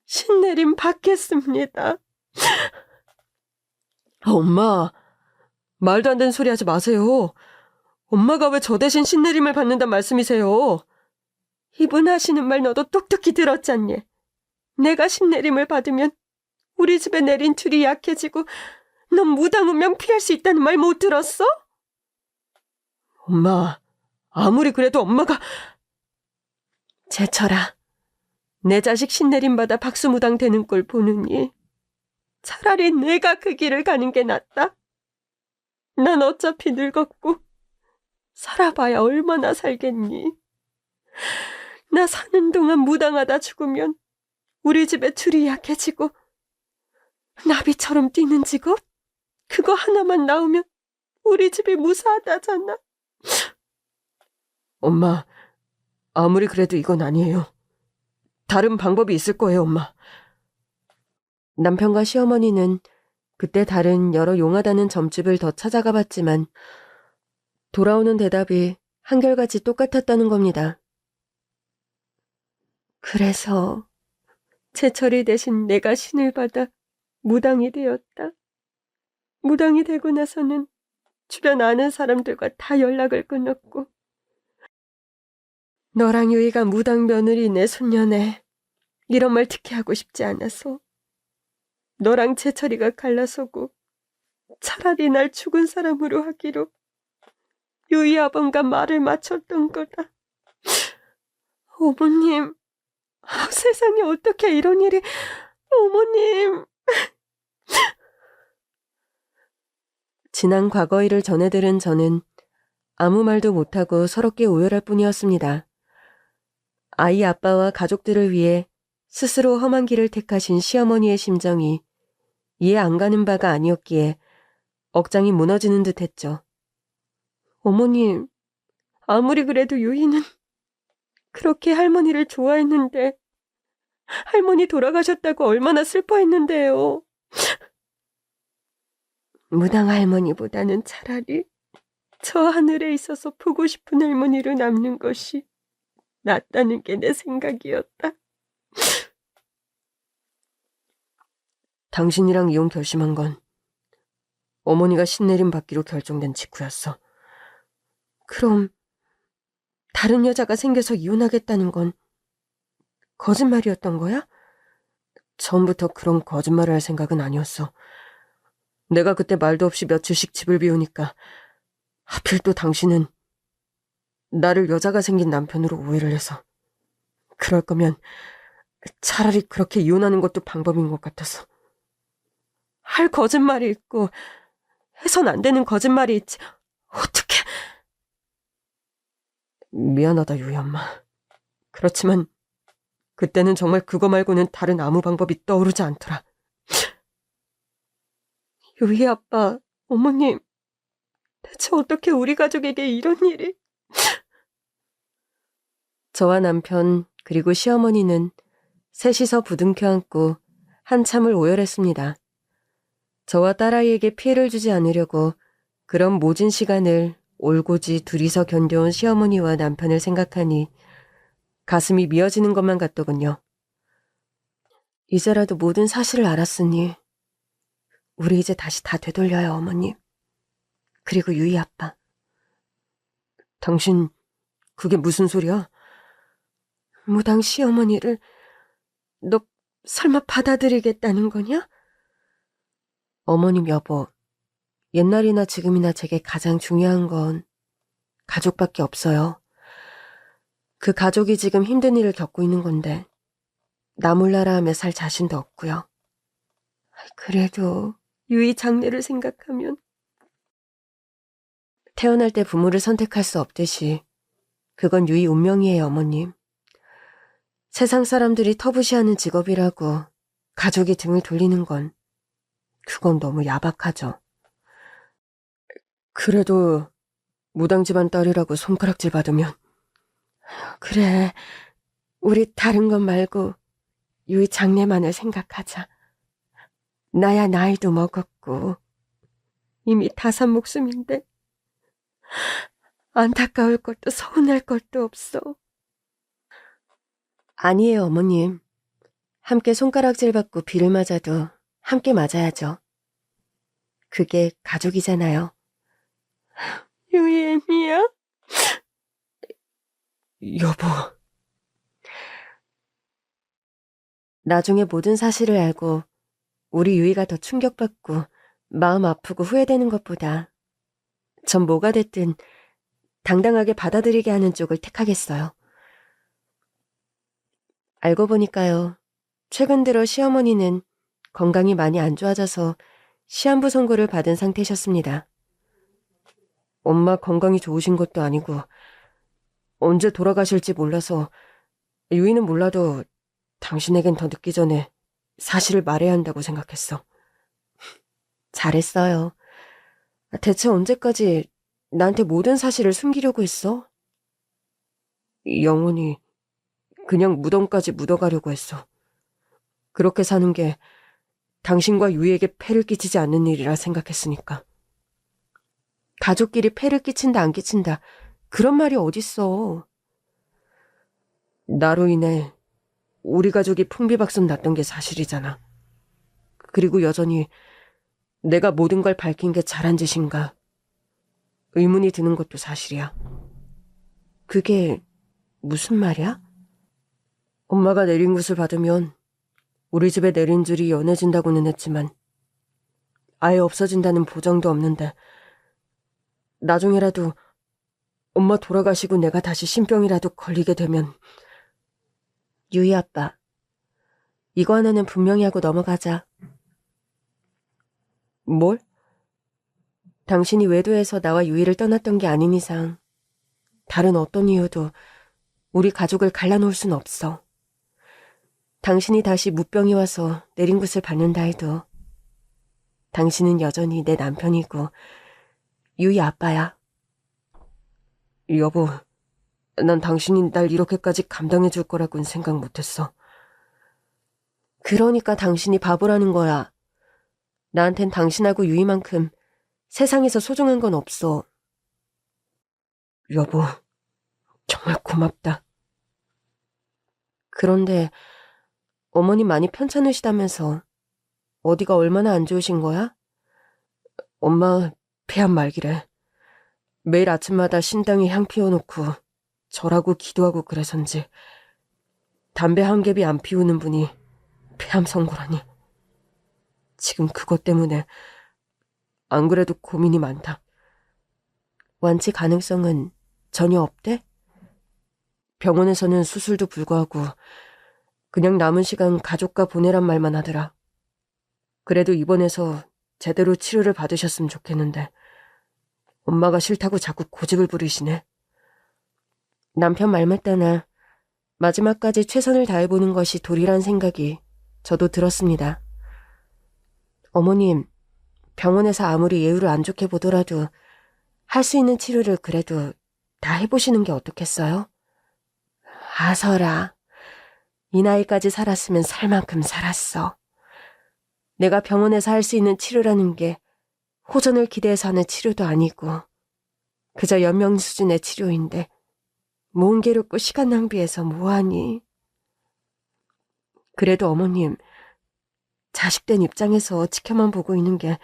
신내림 받겠습니다. 엄마, 말도 안 되는 소리 하지 마세요. 엄마가 왜 저 대신 신내림을 받는단 말씀이세요? 이분 하시는 말 너도 똑똑히 들었잖니. 내가 신내림을 받으면 우리 집에 내린 줄이 약해지고 넌 무당 운명 피할 수 있다는 말 못 들었어? 엄마, 아무리 그래도 엄마가... 제철아, 내 자식 신내림 받아 박수무당 되는 꼴 보느니 차라리 내가 그 길을 가는 게 낫다. 난 어차피 늙었고 살아봐야 얼마나 살겠니. 나 사는 동안 무당하다 죽으면 우리 집에 줄이 약해지고 나비처럼 뛰는 직업? 그거 하나만 나오면 우리 집이 무사하다잖아. 엄마, 아무리 그래도 이건 아니에요. 다른 방법이 있을 거예요, 엄마. 남편과 시어머니는 그때 다른 여러 용하다는 점집을 더 찾아가 봤지만 돌아오는 대답이 한결같이 똑같았다는 겁니다. 그래서 제철이 대신 내가 신을 받아 무당이 되었다. 무당이 되고 나서는 주변 아는 사람들과 다 연락을 끊었고 너랑 유이가 무당 며느리 내 손녀네 이런 말 듣게 하고 싶지 않아서 너랑 제철이가 갈라서고 차라리 날 죽은 사람으로 하기로 유이 아범과 말을 맞췄던 거다. 어머님, 세상에 어떻게 이런 일이... 어머님... 지난 과거 일을 전해 들은 저는 아무 말도 못하고 서럽게 오열할 뿐이었습니다. 아이 아빠와 가족들을 위해 스스로 험한 길을 택하신 시어머니의 심정이 이해 안 가는 바가 아니었기에 억장이 무너지는 듯했죠. 어머님, 아무리 그래도 유이는 그렇게 할머니를 좋아했는데 할머니 돌아가셨다고 얼마나 슬퍼했는데요. 무당 할머니보다는 차라리 저 하늘에 있어서 보고 싶은 할머니로 남는 것이 낫다는 게 내 생각이었다. 당신이랑 이혼 결심한 건 어머니가 신내림 받기로 결정된 직후였어. 그럼 다른 여자가 생겨서 이혼하겠다는 건 거짓말이었던 거야? 처음부터 그런 거짓말을 할 생각은 아니었어. 내가 그때 말도 없이 며칠씩 집을 비우니까 하필 또 당신은 나를 여자가 생긴 남편으로 오해를 해서. 그럴 거면 차라리 그렇게 이혼하는 것도 방법인 것 같아서. 할 거짓말이 있고 해선 안 되는 거짓말이 있지. 어떻게... 미안하다, 유이 엄마. 그렇지만 그때는 정말 그거 말고는 다른 아무 방법이 떠오르지 않더라. 유이 아빠, 어머님, 대체 어떻게 우리 가족에게 이런 일이... 저와 남편 그리고 시어머니는 셋이서 부둥켜 안고 한참을 오열했습니다. 저와 딸아이에게 피해를 주지 않으려고 그런 모진 시간을 올고지 둘이서 견뎌온 시어머니와 남편을 생각하니 가슴이 미어지는 것만 같더군요. 이제라도 모든 사실을 알았으니 우리 이제 다시 다 되돌려요, 어머님. 그리고 유이 아빠. 당신, 그게 무슨 소리야? 무당 시어머니를 너 설마 받아들이겠다는 거냐? 어머님 여보, 옛날이나 지금이나 제게 가장 중요한 건 가족밖에 없어요. 그 가족이 지금 힘든 일을 겪고 있는 건데 나 몰라라 하며 살 자신도 없고요. 그래도 유이 장례를 생각하면 태어날 때 부모를 선택할 수 없듯이 그건 유이 운명이에요, 어머님. 세상 사람들이 터부시하는 직업이라고 가족이 등을 돌리는 건 그건 너무 야박하죠. 그래도 무당 집안 딸이라고 손가락질 받으면. 그래, 우리 다른 것 말고 유이 장래만을 생각하자. 나야 나이도 먹었고 이미 다 산 목숨인데 안타까울 것도 서운할 것도 없어. 아니에요, 어머님. 함께 손가락질 받고 비를 맞아도 함께 맞아야죠. 그게 가족이잖아요. 유이애미야? 여보. 나중에 모든 사실을 알고 우리 유이가 더 충격받고 마음 아프고 후회되는 것보다 전 뭐가 됐든 당당하게 받아들이게 하는 쪽을 택하겠어요. 알고 보니까요. 최근 들어 시어머니는 건강이 많이 안 좋아져서 시한부 선고를 받은 상태셨습니다. 엄마 건강이 좋으신 것도 아니고 언제 돌아가실지 몰라서 유이는 몰라도 당신에겐 더 늦기 전에 사실을 말해야 한다고 생각했어. 잘했어요. 대체 언제까지 나한테 모든 사실을 숨기려고 했어? 영원히 그냥 무덤까지 묻어가려고 했어. 그렇게 사는 게 당신과 유이에게 폐를 끼치지 않는 일이라 생각했으니까. 가족끼리 폐를 끼친다 안 끼친다 그런 말이 어딨어. 나로 인해 우리 가족이 풍비박산 났던 게 사실이잖아. 그리고 여전히 내가 모든 걸 밝힌 게 잘한 짓인가 의문이 드는 것도 사실이야. 그게 무슨 말이야? 엄마가 내린 굿을 받으면 우리 집에 내린 줄이 연해진다고는 했지만 아예 없어진다는 보장도 없는데 나중에라도 엄마 돌아가시고 내가 다시 신병이라도 걸리게 되면. 유이 아빠, 이거 하나는 분명히 하고 넘어가자. 뭘? 당신이 외도해서 나와 유이를 떠났던 게 아닌 이상 다른 어떤 이유도 우리 가족을 갈라놓을 순 없어. 당신이 다시 무병이 와서 내린 굿을 받는다 해도 당신은 여전히 내 남편이고 유이 아빠야. 여보, 난 당신이 날 이렇게까지 감당해 줄 거라고는 생각 못했어. 그러니까 당신이 바보라는 거야. 나한텐 당신하고 유이만큼 세상에서 소중한 건 없어. 여보, 정말 고맙다. 그런데 어머니 많이 편찮으시다면서 어디가 얼마나 안 좋으신 거야? 엄마 폐암 말기래. 매일 아침마다 신당에 향 피워놓고 절하고 기도하고 그래서인지 담배 한 갭이 안 피우는 분이 폐암 선고라니. 지금 그것 때문에 안 그래도 고민이 많다. 완치 가능성은 전혀 없대? 병원에서는 수술도 불구하고 그냥 남은 시간 가족과 보내란 말만 하더라. 그래도 입원해서 제대로 치료를 받으셨으면 좋겠는데 엄마가 싫다고 자꾸 고집을 부리시네. 남편 말 맞다나 마지막까지 최선을 다해보는 것이 도리란 생각이 저도 들었습니다. 어머님, 병원에서 아무리 예후를 안 좋게 보더라도 할 수 있는 치료를 그래도 다 해보시는 게 어떻겠어요? 아서라, 이 나이까지 살았으면 살 만큼 살았어. 내가 병원에서 할 수 있는 치료라는 게 호전을 기대해서 하는 치료도 아니고 그저 연명 수준의 치료인데 몸 괴롭고 시간 낭비해서 뭐하니? 그래도 어머님, 자식된 입장에서 지켜만 보고 있는 게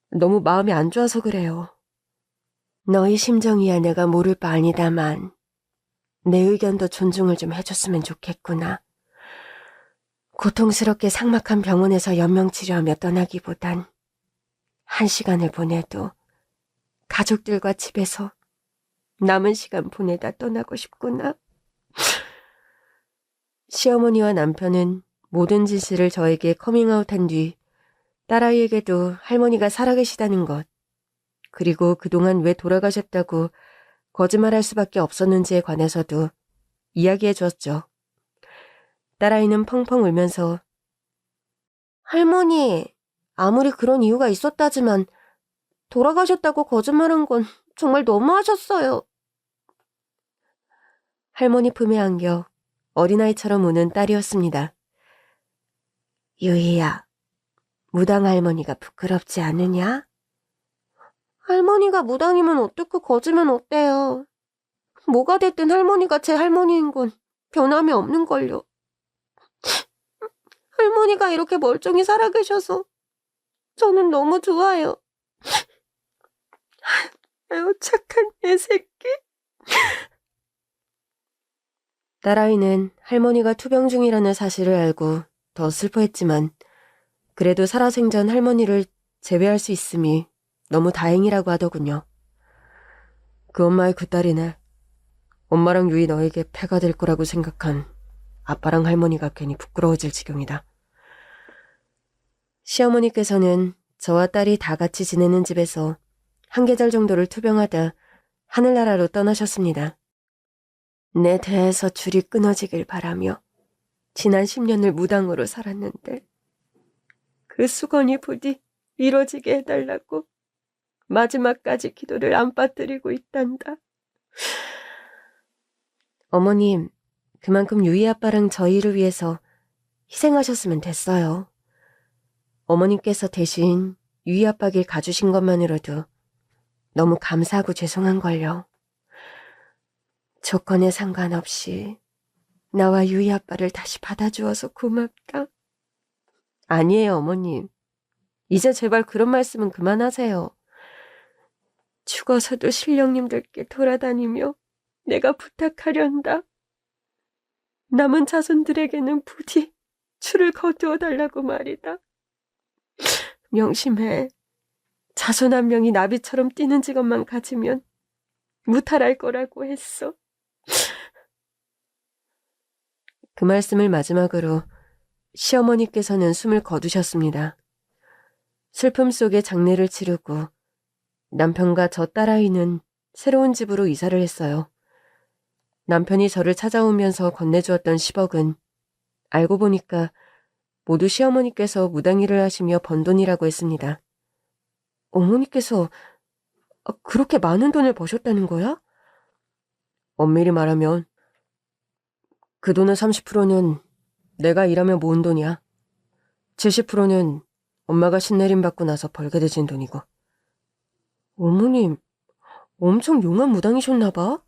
너무 마음이 안 좋아서 그래요. 너희 심정이야 내가 모를 바 아니다만 내 의견도 존중을 좀 해줬으면 좋겠구나. 고통스럽게 삭막한 병원에서 연명치료하며 떠나기보단 1시간을 보내도 가족들과 집에서 남은 시간 보내다 떠나고 싶구나. 시어머니와 남편은 모든 짓을 저에게 커밍아웃한 뒤 딸아이에게도 할머니가 살아계시다는 것, 그리고 그동안 왜 돌아가셨다고 거짓말할 수밖에 없었는지에 관해서도 이야기해 주었죠. 딸아이는 펑펑 울면서 할머니, 아무리 그런 이유가 있었다지만 돌아가셨다고 거짓말한 건 정말 너무하셨어요. 할머니 품에 안겨 어린아이처럼 우는 딸이었습니다. 유희야, 무당 할머니가 부끄럽지 않으냐? 할머니가 무당이면 어떻고 거지면 어때요? 뭐가 됐든 할머니가 제 할머니인 건 변함이 없는걸요. 할머니가 이렇게 멀쩡히 살아계셔서 저는 너무 좋아요. 아유, 착한 내 새끼. 딸아이는 할머니가 투병 중이라는 사실을 알고 더 슬퍼했지만 그래도 살아생전 할머니를 재회할 수 있음이 너무 다행이라고 하더군요. 그 엄마의 그 딸이네. 엄마랑 유이 너에게 폐가 될 거라고 생각한 아빠랑 할머니가 괜히 부끄러워질 지경이다. 시어머니께서는 저와 딸이 다 같이 지내는 집에서 한 계절 정도를 투병하다 하늘나라로 떠나셨습니다. 내 대에서 줄이 끊어지길 바라며 지난 10년을 무당으로 살았는데 그 수건이 부디 이루어지게 해달라고 마지막까지 기도를 안 빠뜨리고 있단다. 어머님, 그만큼 유이 아빠랑 저희를 위해서 희생하셨으면 됐어요. 어머님께서 대신 유이 아빠 길 가주신 것만으로도 너무 감사하고 죄송한걸요. 조건에 상관없이 나와 유이 아빠를 다시 받아주어서 고맙다. 아니에요, 어머님. 이제 제발 그런 말씀은 그만하세요. 죽어서도 신령님들께 돌아다니며 내가 부탁하련다. 남은 자손들에게는 부디 추를 거두어 달라고 말이다. 명심해. 자손 한 명이 나비처럼 뛰는 직업만 가지면 무탈할 거라고 했어. 그 말씀을 마지막으로 시어머니께서는 숨을 거두셨습니다. 슬픔 속에 장례를 치르고 남편과 저 딸아이는 새로운 집으로 이사를 했어요. 남편이 저를 찾아오면서 건네주었던 10억은 알고 보니까 모두 시어머니께서 무당일을 하시며 번 돈이라고 했습니다. 어머니께서 그렇게 많은 돈을 버셨다는 거야? 엄밀히 말하면 그 돈의 30%는 내가 일하며 모은 돈이야. 70%는 엄마가 신내림 받고 나서 벌게 되진 돈이고. 어머님, 엄청 용한 무당이셨나 봐?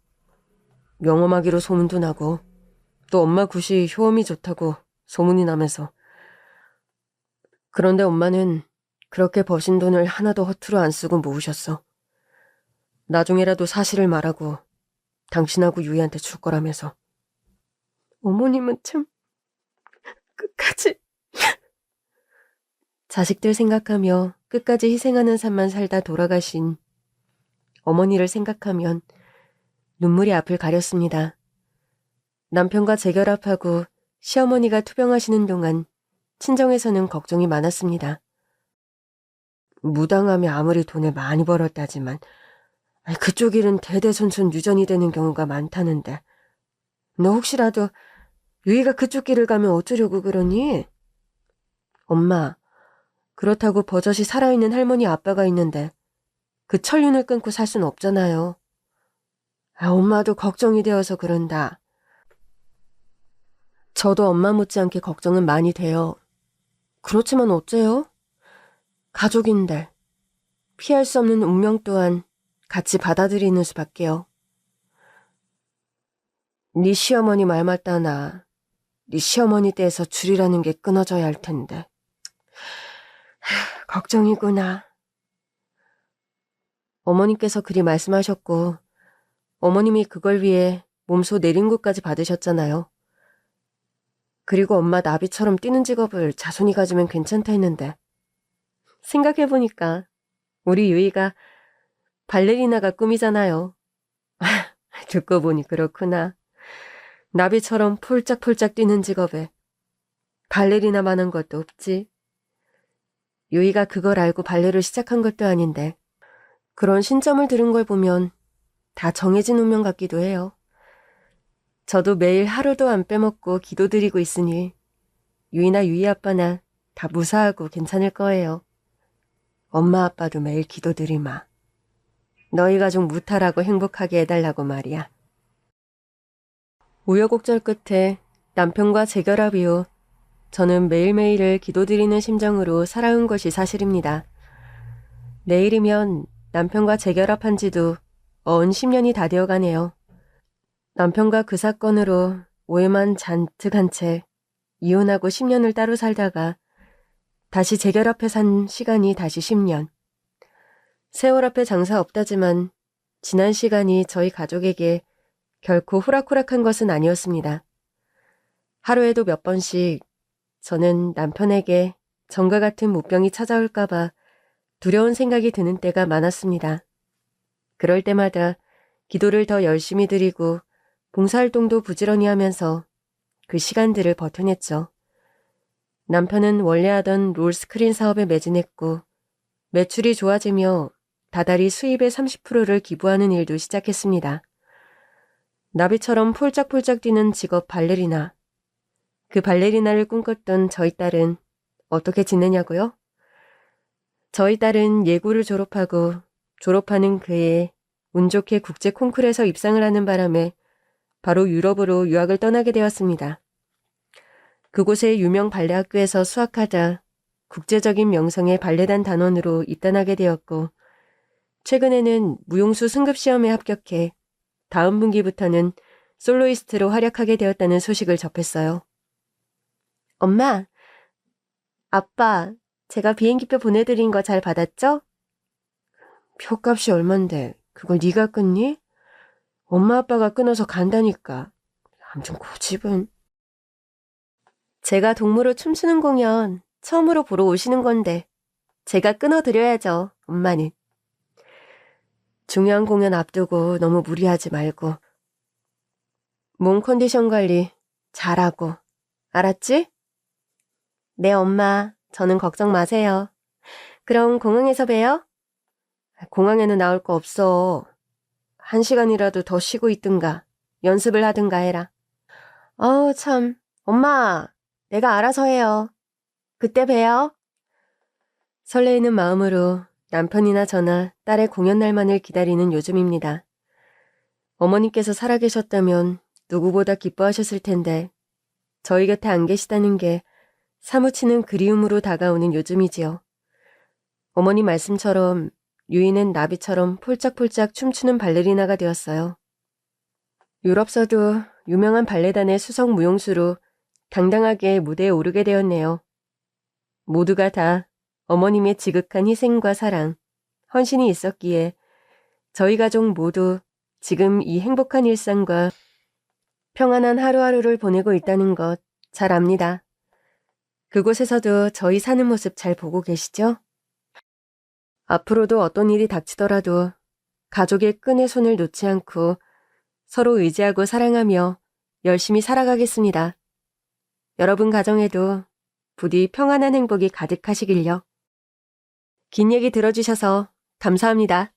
명엄하기로 소문도 나고 또 엄마 굿이 효험이 좋다고 소문이 나면서. 그런데 엄마는 그렇게 버신 돈을 하나도 허투루 안 쓰고 모으셨어. 나중에라도 사실을 말하고 당신하고 유이한테 줄 거라면서. 어머님은 참 끝까지 자식들 생각하며 끝까지 희생하는 삶만 살다 돌아가신 어머니를 생각하면 눈물이 앞을 가렸습니다. 남편과 재결합하고 시어머니가 투병하시는 동안 친정에서는 걱정이 많았습니다. 무당하며 아무리 돈을 많이 벌었다지만 그쪽 일은 대대손손 유전이 되는 경우가 많다는데 너 혹시라도 유이가 그쪽 길을 가면 어쩌려고 그러니? 엄마, 그렇다고 버젓이 살아있는 할머니 아빠가 있는데 그 천륜을 끊고 살 순 없잖아요. 엄마도 걱정이 되어서 그런다. 저도 엄마 못지않게 걱정은 많이 돼요. 그렇지만 어째요? 가족인데 피할 수 없는 운명 또한 같이 받아들이는 수밖에요. 네 시어머니 말 맞다나 네 시어머니 떼에서 줄이라는 게 끊어져야 할 텐데. 걱정이구나. 어머님께서 그리 말씀하셨고 어머님이 그걸 위해 몸소 내린곳까지 받으셨잖아요. 그리고 엄마 나비처럼 뛰는 직업을 자손이 가지면 괜찮다 했는데 생각해보니까 우리 유이가 발레리나가 꿈이잖아요. 듣고 보니 그렇구나. 나비처럼 폴짝폴짝 뛰는 직업에 발레리나만한 것도 없지. 유이가 그걸 알고 발레를 시작한 것도 아닌데 그런 신점을 들은 걸 보면 다 정해진 운명 같기도 해요. 저도 매일 하루도 안 빼먹고 기도드리고 있으니 유이나 유이 아빠나 다 무사하고 괜찮을 거예요. 엄마 아빠도 매일 기도드리마. 너희 가족 무탈하고 행복하게 해달라고 말이야. 우여곡절 끝에 남편과 재결합 이후 저는 매일매일을 기도드리는 심정으로 살아온 것이 사실입니다. 내일이면 남편과 재결합한 지도 어언 10년이 다 되어가네요. 남편과 그 사건으로 오해만 잔뜩 한 채 이혼하고 10년을 따로 살다가 다시 재결합해 산 시간이 다시 10년. 세월 앞에 장사 없다지만 지난 시간이 저희 가족에게 결코 호락호락한 것은 아니었습니다. 하루에도 몇 번씩 저는 남편에게 전과 같은 무병이 찾아올까봐 두려운 생각이 드는 때가 많았습니다. 그럴 때마다 기도를 더 열심히 드리고 봉사활동도 부지런히 하면서 그 시간들을 버텨냈죠. 남편은 원래 하던 롤스크린 사업에 매진했고 매출이 좋아지며 다달이 수입의 30%를 기부하는 일도 시작했습니다. 나비처럼 폴짝폴짝 뛰는 직업 발레리나. 그 발레리나를 꿈꿨던 저희 딸은 어떻게 지내냐고요? 저희 딸은 예고를 졸업하고 졸업하는 그해 운 좋게 국제 콩쿨에서 입상을 하는 바람에 바로 유럽으로 유학을 떠나게 되었습니다. 그곳의 유명 발레 학교에서 수학하다 국제적인 명성의 발레단 단원으로 입단하게 되었고 최근에는 무용수 승급 시험에 합격해 다음 분기부터는 솔로이스트로 활약하게 되었다는 소식을 접했어요. 엄마, 아빠, 제가 비행기표 보내드린 거 잘 받았죠? 표값이 얼만데 그걸 네가 끊니? 엄마 아빠가 끊어서 간다니까. 아무튼 고집은. 제가 동무로 춤추는 공연 처음으로 보러 오시는 건데 제가 끊어드려야죠, 엄마는. 중요한 공연 앞두고 너무 무리하지 말고 몸 컨디션 관리 잘하고 알았지? 네, 엄마. 저는 걱정 마세요. 그럼 공항에서 봬요? 공항에는 나올 거 없어. 1시간이라도 더 쉬고 있든가 연습을 하든가 해라. 참. 엄마, 내가 알아서 해요. 그때 봬요. 설레이는 마음으로 남편이나 저나 딸의 공연 날만을 기다리는 요즘입니다. 어머니께서 살아계셨다면 누구보다 기뻐하셨을 텐데 저희 곁에 안 계시다는 게 사무치는 그리움으로 다가오는 요즘이지요. 어머니 말씀처럼 유이는 나비처럼 폴짝폴짝 춤추는 발레리나가 되었어요. 유럽서도 유명한 발레단의 수석 무용수로 당당하게 무대에 오르게 되었네요. 모두가 다 어머님의 지극한 희생과 사랑, 헌신이 있었기에 저희 가족 모두 지금 이 행복한 일상과 평안한 하루하루를 보내고 있다는 것 잘 압니다. 그곳에서도 저희 사는 모습 잘 보고 계시죠? 앞으로도 어떤 일이 닥치더라도 가족의 끈의 손을 놓지 않고 서로 의지하고 사랑하며 열심히 살아가겠습니다. 여러분 가정에도 부디 평안한 행복이 가득하시길요. 긴 얘기 들어주셔서 감사합니다.